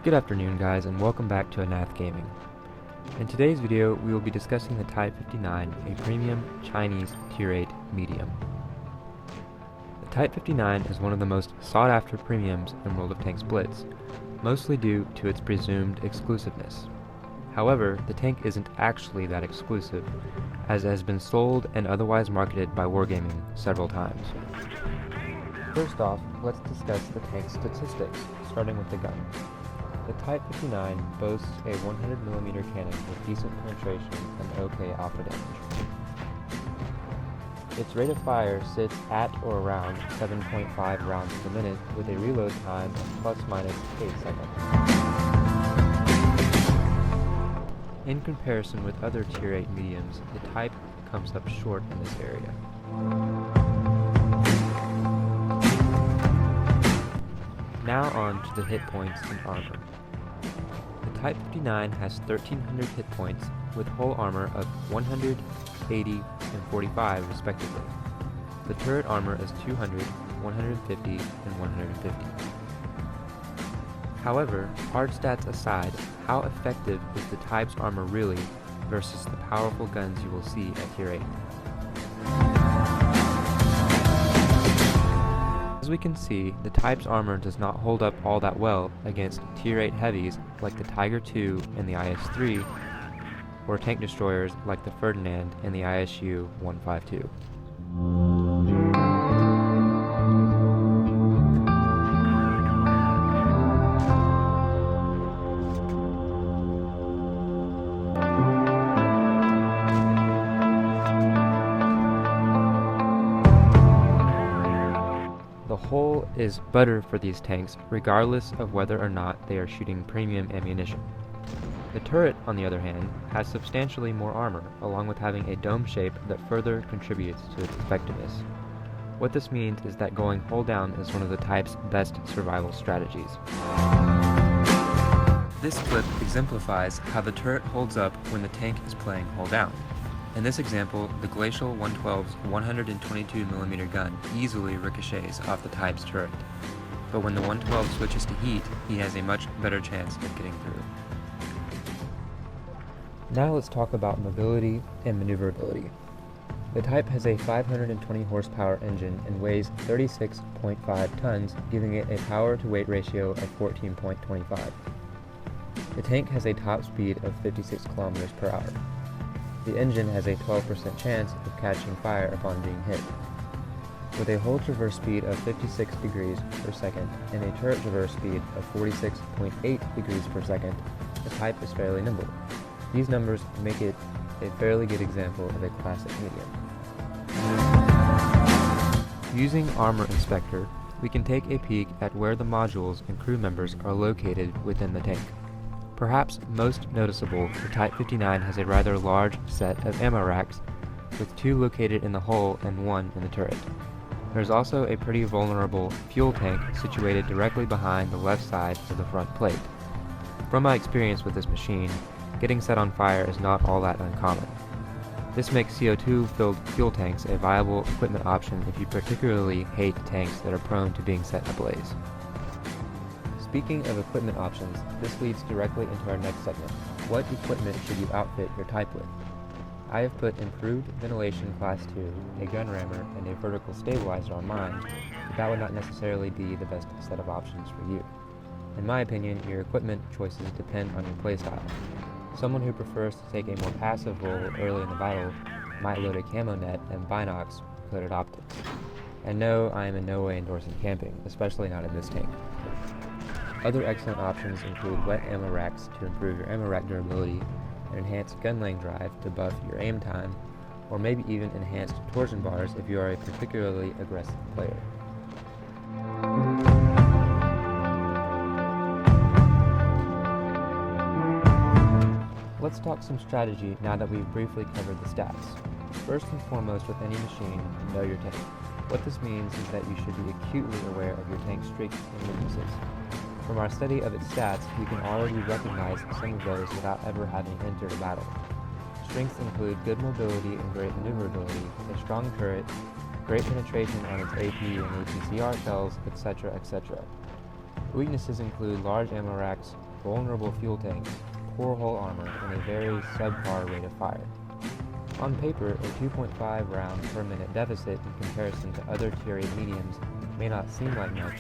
Good afternoon guys, and welcome back to Anath Gaming. In today's video we will be discussing the Type 59, a premium Chinese tier 8 medium. The Type 59 is one of the most sought after premiums in World of Tanks Blitz, mostly due to its presumed exclusiveness. However, the tank isn't actually that exclusive, as it has been sold and otherwise marketed by Wargaming several times. First off, let's discuss the tank's statistics, starting with the gun. The Type 59 boasts a 100mm cannon with decent penetration and okay alpha damage. Its rate of fire sits at or around 7.5 rounds per minute with a reload time of plus/minus 8 seconds. In comparison with other tier 8 mediums, the Type comes up short in this area. Now on to the hit points and armor. The Type 59 has 1300 hit points with hull armor of 100, 80, and 45 respectively. The turret armor is 200, 150, and 150. However, hard stats aside, how effective is the Type's armor really versus the powerful guns you will see at tier 8? As we can see, the Type's armor does not hold up all that well against tier 8 heavies like the Tiger II and the IS-3, or tank destroyers like the Ferdinand and the ISU-152. The hull is butter for these tanks, regardless of whether or not they are shooting premium ammunition. The turret, on the other hand, has substantially more armor, along with having a dome shape that further contributes to its effectiveness. What this means is that going hull down is one of the Type's best survival strategies. This clip exemplifies how the turret holds up when the tank is playing hull down. In this example, the Glacial 112's 122mm gun easily ricochets off the Type's turret, but when the 112 switches to heat, he has a much better chance of getting through. Now let's talk about mobility and maneuverability. The Type has a 520 horsepower engine and weighs 36.5 tons, giving it a power-to-weight ratio of 14.25. The tank has a top speed of 56 km per hour. The engine has a 12% chance of catching fire upon being hit. With a hull traverse speed of 56 degrees per second and a turret traverse speed of 46.8 degrees per second, the Type is fairly nimble. These numbers make it a fairly good example of a classic medium. Using Armor Inspector, we can take a peek at where the modules and crew members are located within the tank. Perhaps most noticeable, the Type 59 has a rather large set of ammo racks, with 2 located in the hull and 1 in the turret. There is also a pretty vulnerable fuel tank situated directly behind the left side of the front plate. From my experience with this machine, getting set on fire is not all that uncommon. This makes CO2-filled fuel tanks a viable equipment option if you particularly hate tanks that are prone to being set ablaze. Speaking of equipment options, this leads directly into our next segment. What equipment should you outfit your Type with? I have put improved ventilation class 2, a gun rammer, and a vertical stabilizer on mine, but that would not necessarily be the best set of options for you. In my opinion, your equipment choices depend on your playstyle. Someone who prefers to take a more passive role early in the battle might load a camo net and binocs with coated optics. And no, I am in no way endorsing camping, especially not in this tank. Other excellent options include wet ammo racks to improve your ammo rack durability, and enhanced gun lane drive to buff your aim time, or maybe even enhanced torsion bars if you are a particularly aggressive player. Let's talk some strategy now that we've briefly covered the stats. First and foremost with any machine, know your tank. What this means is that you should be acutely aware of your tank's strengths and weaknesses. From our study of its stats, we can already recognize some of those without ever having entered a battle. Strengths include good mobility and great maneuverability, a strong turret, great penetration on its AP and APCR cells, etc., etc. Weaknesses include large ammo racks, vulnerable fuel tanks, poor hull armor, and a very subpar rate of fire. On paper, a 2.5 round per minute deficit in comparison to other tier 8 mediums may not seem like much,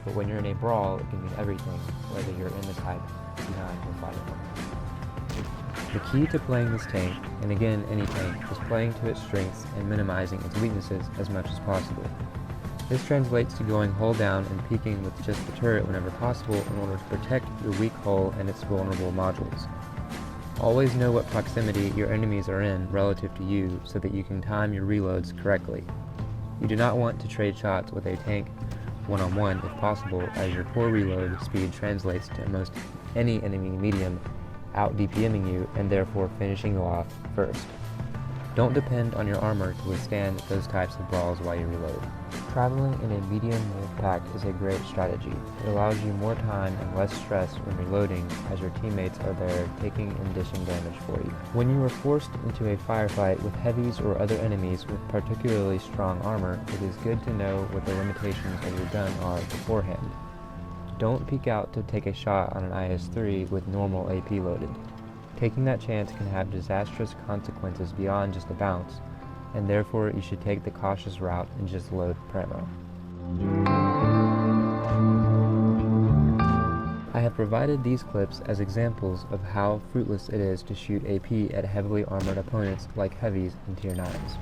but when you're in a brawl, it can mean everything, whether you're in the Type 59 or Fighter 1. The key to playing this tank, and again any tank, is playing to its strengths and minimizing its weaknesses as much as possible. This translates to going hull down and peeking with just the turret whenever possible in order to protect your weak hull and its vulnerable modules. Always know what proximity your enemies are in relative to you so that you can time your reloads correctly. You do not want to trade shots with a tank one-on-one if possible, as your poor reload speed translates to almost any enemy medium out DPMing you and therefore finishing you off first. Don't depend on your armor to withstand those types of brawls while you reload. Traveling in a medium wolf pack is a great strategy. It allows you more time and less stress when reloading, as your teammates are there taking and dishing damage for you. When you are forced into a firefight with heavies or other enemies with particularly strong armor, it is good to know what the limitations of your gun are beforehand. Don't peek out to take a shot on an IS-3 with normal AP loaded. Taking that chance can have disastrous consequences beyond just a bounce, and therefore you should take the cautious route and just load Pramo. I have provided these clips as examples of how fruitless it is to shoot AP at heavily armored opponents like heavies and tier 9s.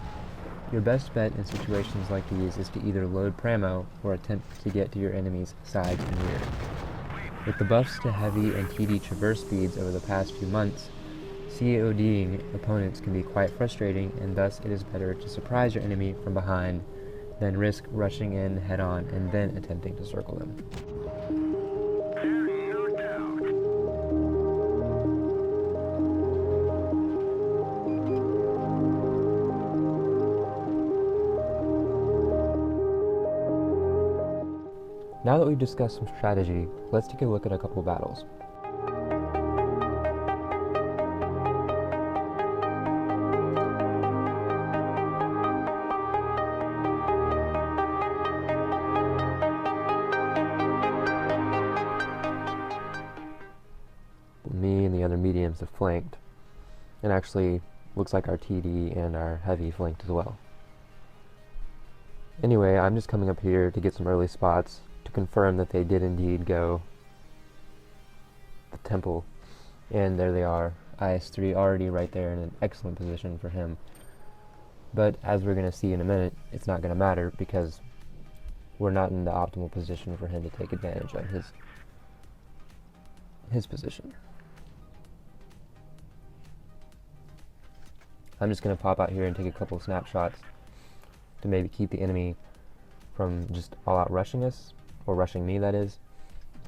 Your best bet in situations like these is to either load Pramo or attempt to get to your enemy's sides and rear. With the buffs to heavy and TD traverse speeds over the past few months, CODing opponents can be quite frustrating, and thus it is better to surprise your enemy from behind than risk rushing in head-on and then attempting to circle them. Now that we've discussed some strategy, let's take a look at a couple battles. Me and the other mediums have flanked, and actually looks like our TD and our heavy flanked as well. Anyway, I'm just coming up here to get some early spots to confirm that they did indeed go the temple, and there they are, IS-3 already right there in an excellent position for him. But as we're going to see in a minute, it's not going to matter because we're not in the optimal position for him to take advantage of his position. I'm just going to pop out here and take a couple snapshots to maybe keep the enemy from just all-out rushing us, or rushing me, that is,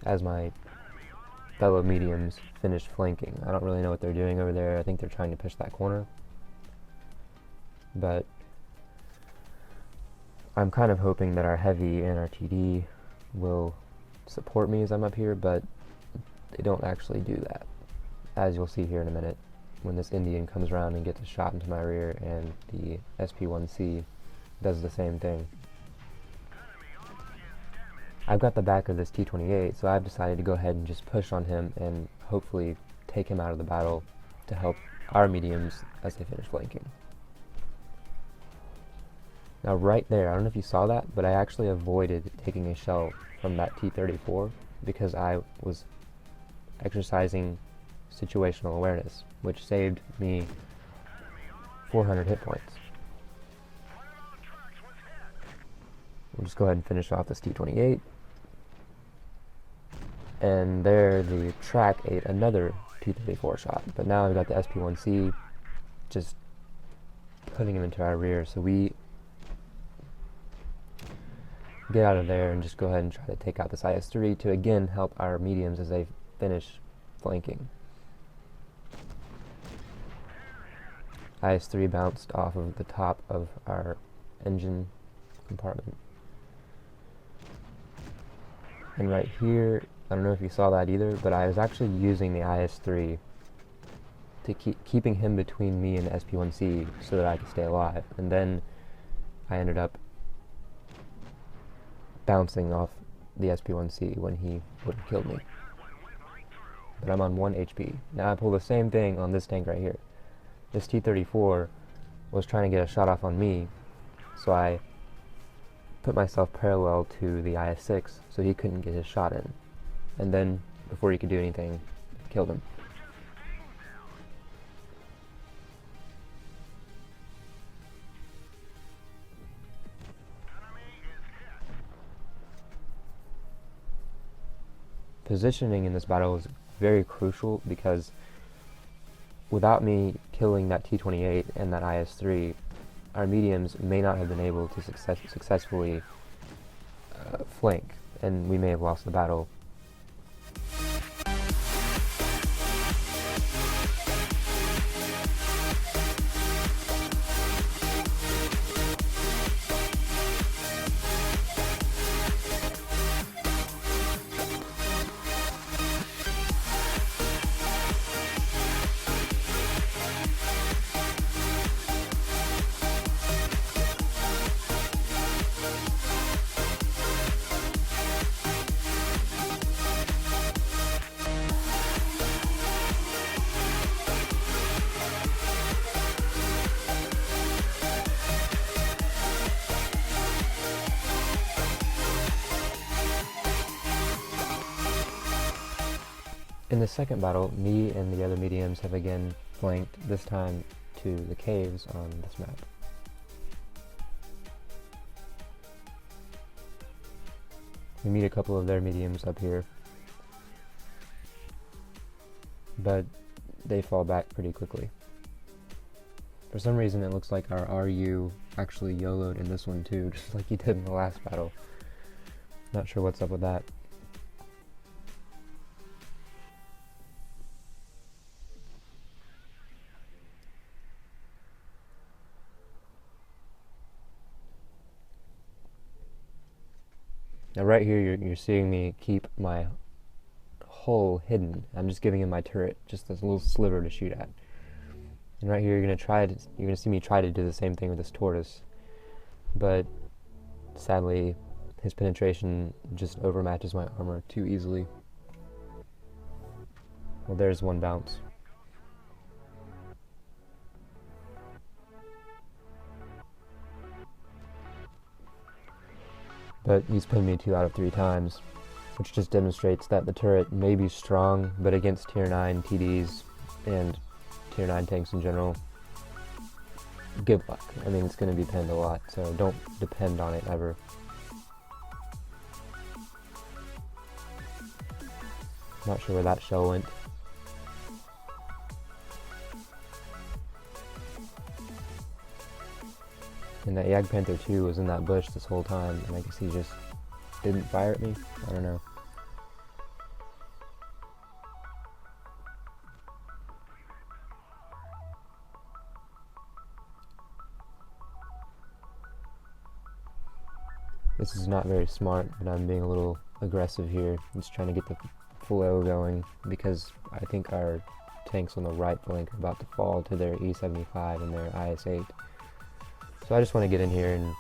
as my fellow mediums finish flanking. I don't really know what they're doing over there. I think they're trying to push that corner. But I'm kind of hoping that our heavy and our TD will support me as I'm up here, but they don't actually do that, as you'll see here in a minute when this Indian comes around and gets a shot into my rear, and the SP-1C does the same thing. I've got the back of this T-28, so I've decided to go ahead and just push on him and hopefully take him out of the battle to help our mediums as they finish flanking. Now right there, I don't know if you saw that, but I actually avoided taking a shell from that T-34 because I was exercising situational awareness, which saved me 400 hit points. We'll just go ahead and finish off this T-28. And there the track ate another T-34 shot, but now I've got the SP-1C just putting him into our rear, so we get out of there and just go ahead and try to take out this IS-3 to again help our mediums as they finish flanking. IS-3 bounced off of the top of our engine compartment. And right here, I don't know if you saw that either, but I was actually using the IS-3 to keeping him between me and the SP-1C so that I could stay alive. And then I ended up bouncing off the SP-1C when he would have killed me. but I'm on 1 HP. Now I pull the same thing on this tank right here. This T-34 was trying to get a shot off on me, so I put myself parallel to the IS-6 so he couldn't get his shot in. And then, before he could do anything, killed him. Positioning in this battle is very crucial because without me killing that T-28 and that IS-3, our mediums may not have been able to successfully flank, and we may have lost the battle. In the second battle, me and the other mediums have again flanked, this time to the caves on this map. We meet a couple of their mediums up here, but they fall back pretty quickly. For some reason it looks like our RU actually YOLO'd in this one too, just like he did in the last battle. Not sure what's up with that. Now right here you're seeing me keep my hull hidden. I'm just giving him my turret, just this little sliver to shoot at. And right here you're gonna see me try to do the same thing with this tortoise. But sadly his penetration just overmatches my armor too easily. Well, there's one bounce. But he's pinned me 2 out of 3 times, which just demonstrates that the turret may be strong, but against tier 9 TDs and tier 9 tanks in general, good luck. I mean, it's going to depend a lot, so don't depend on it ever. Not sure where that shell went. And that Jagdpanther 2 was in that bush this whole time, and I guess he just didn't fire at me? I don't know. This is not very smart, but I'm being a little aggressive here. I'm just trying to get the full O going, because I think our tanks on the right flank are about to fall to their E75 and their IS-8. So I just want to get in here and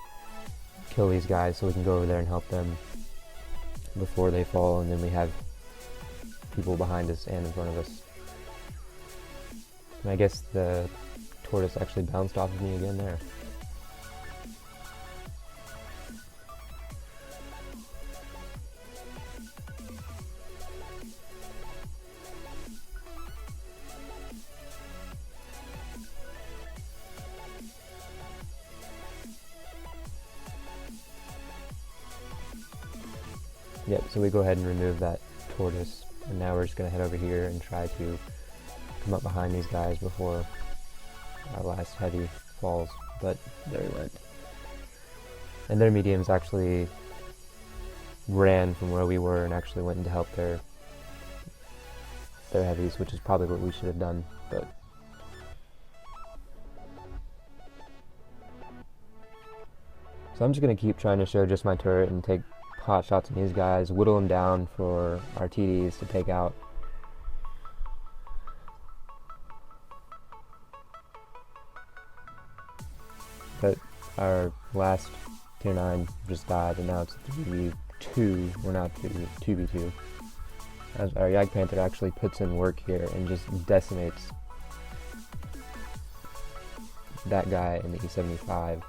kill these guys so we can go over there and help them before they fall, and then we have people behind us and in front of us. And I guess the tortoise actually bounced off of me again there. Yep, so we go ahead and remove that tortoise, and now we're just going to head over here and try to come up behind these guys before our last heavy falls, but there he went. And their mediums actually ran from where we were and actually went in to help their heavies, which is probably what we should have done, but so I'm just going to keep trying to show just my turret and take pot shots on these guys, whittle them down for our TDs to take out. But our last tier 9 just died, and now it's 3v2, we're not 2v2. as our Jagdpanther actually puts in work here and just decimates that guy in the E75.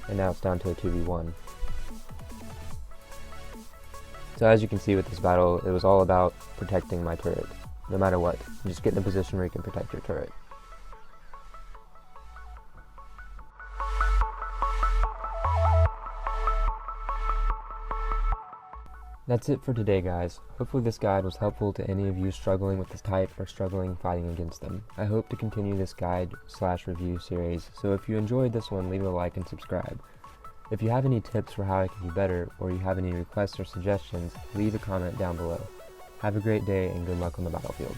And now it's down to a 2v1. So as you can see with this battle, it was all about protecting my turret, no matter what. Just get in a position where you can protect your turret. That's it for today, guys. Hopefully this guide was helpful to any of you struggling with this type or struggling fighting against them. I hope to continue this guide/review series, so if you enjoyed this one, leave a like and subscribe. If you have any tips for how I can do better, or you have any requests or suggestions, leave a comment down below. Have a great day and good luck on the battlefield.